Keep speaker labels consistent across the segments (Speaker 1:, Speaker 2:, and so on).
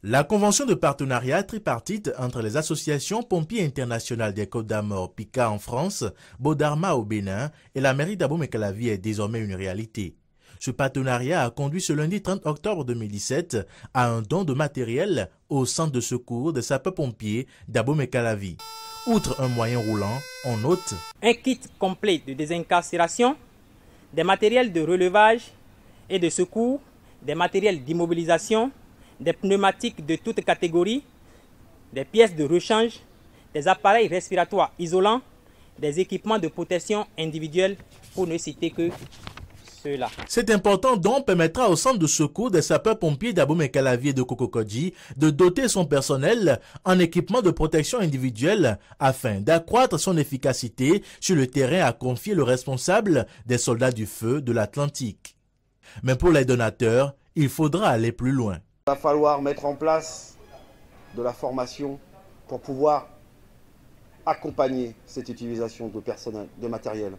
Speaker 1: La convention de partenariat tripartite entre les associations Pompiers Internationales des Côtes d'Armor, PICA en France, Bodarma au Bénin et la mairie d'Abomey-Calavi est désormais une réalité. Ce partenariat a conduit ce lundi 30 octobre 2017 à un don de matériel au centre de secours des sapeurs-pompiers d'Abomey-Calavi. Outre un moyen roulant, on note
Speaker 2: un kit complet de désincarcération, des matériels de relevage et de secours, des matériels d'immobilisation, des pneumatiques de toutes catégories, des pièces de rechange, des appareils respiratoires isolants, des équipements de protection individuelle, pour ne citer que ceux-là.
Speaker 1: Cet important don permettra au centre de secours des sapeurs-pompiers d'Abomey-Calavi et de Kokokodji de doter son personnel en équipement de protection individuelle afin d'accroître son efficacité sur le terrain, a confié le responsable des soldats du feu de l'Atlantique. Mais pour les donateurs, il faudra aller plus loin.
Speaker 3: Il va falloir mettre en place de la formation pour pouvoir accompagner cette utilisation de personnel, de matériel.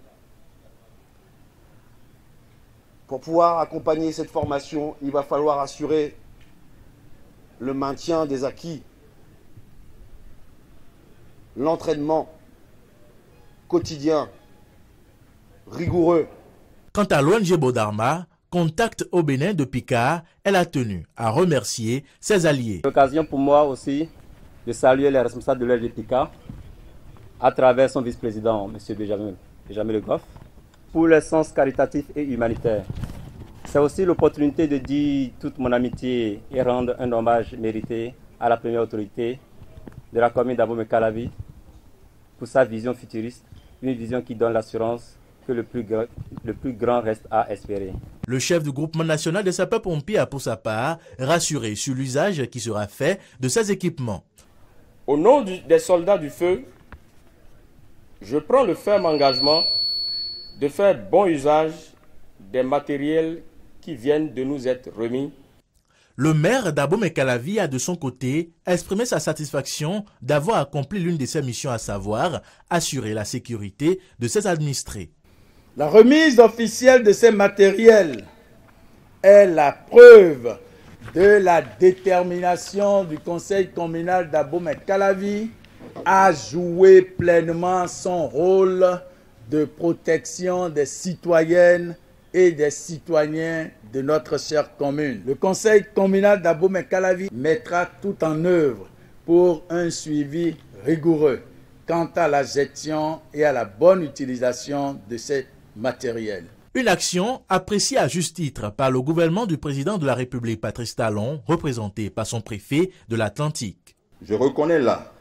Speaker 3: Pour pouvoir accompagner cette formation, il va falloir assurer le maintien des acquis, l'entraînement quotidien, rigoureux.
Speaker 1: Quant à l'ONG Bodarma, contact au Bénin de PICA, elle a tenu à remercier ses alliés.
Speaker 4: L'occasion pour moi aussi de saluer les responsables de l'ONG PICA à travers son vice-président, M. Benjamin Le Goff, pour le sens caritatif et humanitaire. C'est aussi l'opportunité de dire toute mon amitié et rendre un hommage mérité à la première autorité de la commune d'Abomey-Calavi pour sa vision futuriste, une vision qui donne l'assurance que le plus grand reste à espérer.
Speaker 1: Le chef du groupement national des sapeurs-pompiers a pour sa part rassuré sur l'usage qui sera fait de ces équipements.
Speaker 5: Au nom des soldats du feu, je prends le ferme engagement de faire bon usage des matériels qui viennent de nous être remis.
Speaker 1: Le maire d'Abomey-Calavi a de son côté exprimé sa satisfaction d'avoir accompli l'une de ses missions, à savoir assurer la sécurité de ses administrés.
Speaker 6: La remise officielle de ces matériels est la preuve de la détermination du conseil communal d'Abomey-Calavi à jouer pleinement son rôle de protection des citoyennes et des citoyens de notre chère commune. Le conseil communal d'Abomey-Calavi mettra tout en œuvre pour un suivi rigoureux quant à la gestion et à la bonne utilisation de ces matériels.
Speaker 1: Une action appréciée à juste titre par le gouvernement du président de la République, Patrice Talon, représenté par son préfet de l'Atlantique.
Speaker 7: Je reconnais là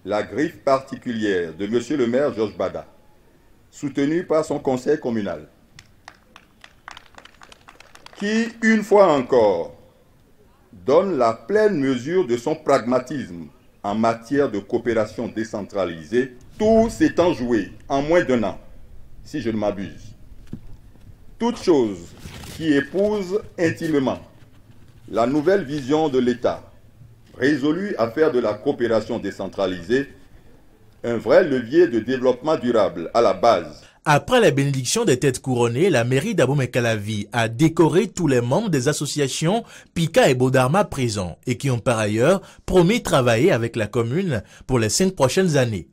Speaker 7: la griffe particulière de M. le maire Georges Bada, soutenu par son conseil communal, qui, une fois encore, donne la pleine mesure de son pragmatisme en matière de coopération décentralisée, tout s'étant joué en moins d'un an, si je ne m'abuse. Toute chose qui épouse intimement la nouvelle vision de l'État, résolu à faire de la coopération décentralisée un vrai levier de développement durable à la base.
Speaker 1: Après la bénédiction des têtes couronnées, la mairie d'Abomey-Calavi a décoré tous les membres des associations PICA et Bodarma présents et qui ont par ailleurs promis travailler avec la commune pour les 5 prochaines années.